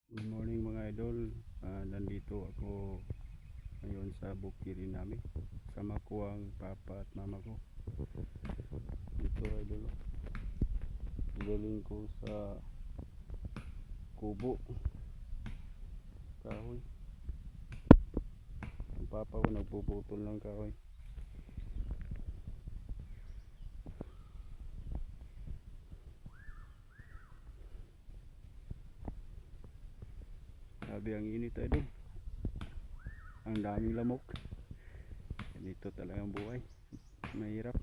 Good morning mga idol. Nandito ako ngayon sa bukirin namin. Sama ko ang papa at mama ko. Dito idol. Galing ko sa kubo. Kahoy. Ang papa ko nagpuputol ng kahoy. Sabi ang init idol. Ang daming lamok. Dito talagang buhay. Mahirap.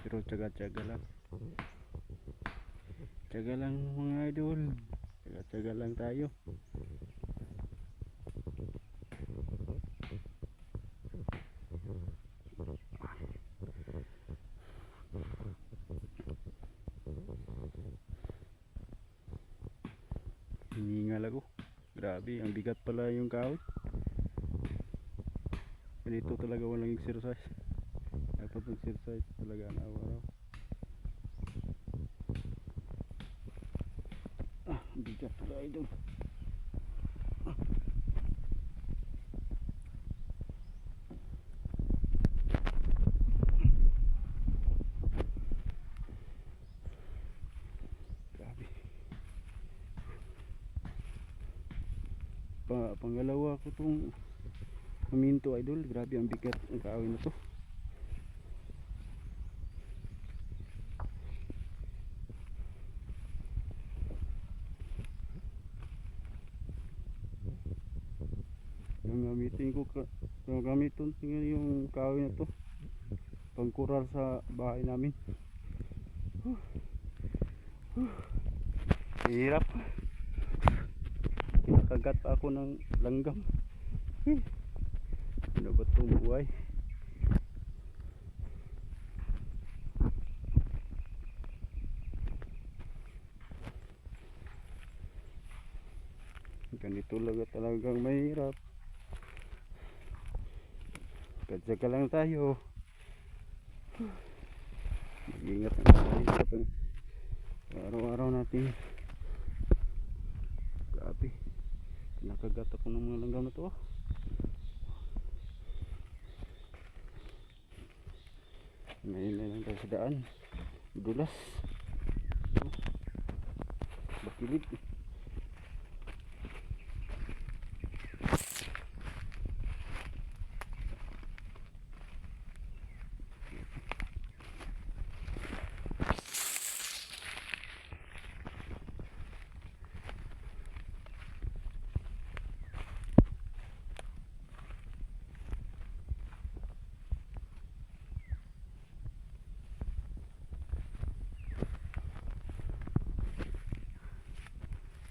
Pero tsaga-tsaga lang. Tsaga lang mga idol. Tsaga-tsaga lang tayo. Hiningal ako. Grabe, ang bigat pala yung kahoy. Ganito talaga walang exercise. Dapat exercise talaga na araw-araw. Bigat pala idol. Grabe. Pangalawa ko tong paminto idol. Grabe ang bigat ng kahoy na to. Gamitin yung kahoy na to pangkural sa bahay namin. Hirap. Nakagat pa ako ng langgam. Ano ba itong buhay? Ganito talagang mahirap. Kadyaga lang tayo. Mag-ingat na tayo sa araw-araw natin. Grabe. Nakagat ako ng mga langgam na to. Ngayon lang tayo sa daan. Dulas. Bakilid.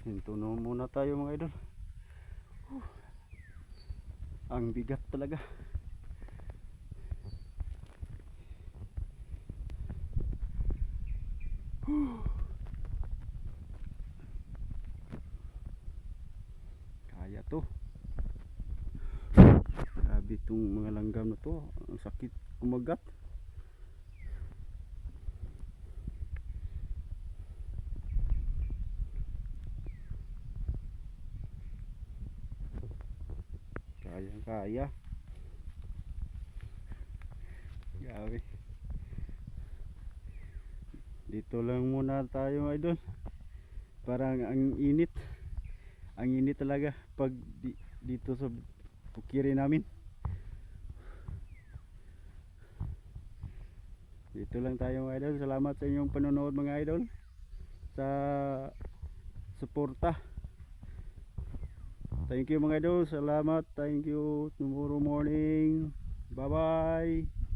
Hintuno muna tayo mga idol. Ang bigat talaga. Kaya to. Grabe itong mga langgam na to. Ang sakit kumagat. Kaya. Grabe. Dito lang muna tayo idol. Parang ang init. Ang init talaga pag dito sa bukirin namin. Dito lang tayo mga idol. Salamat sa inyong panonood mga idol. Sa suporta. Thank you mga idol. Salamat. Thank you. Tomorrow morning. Bye bye.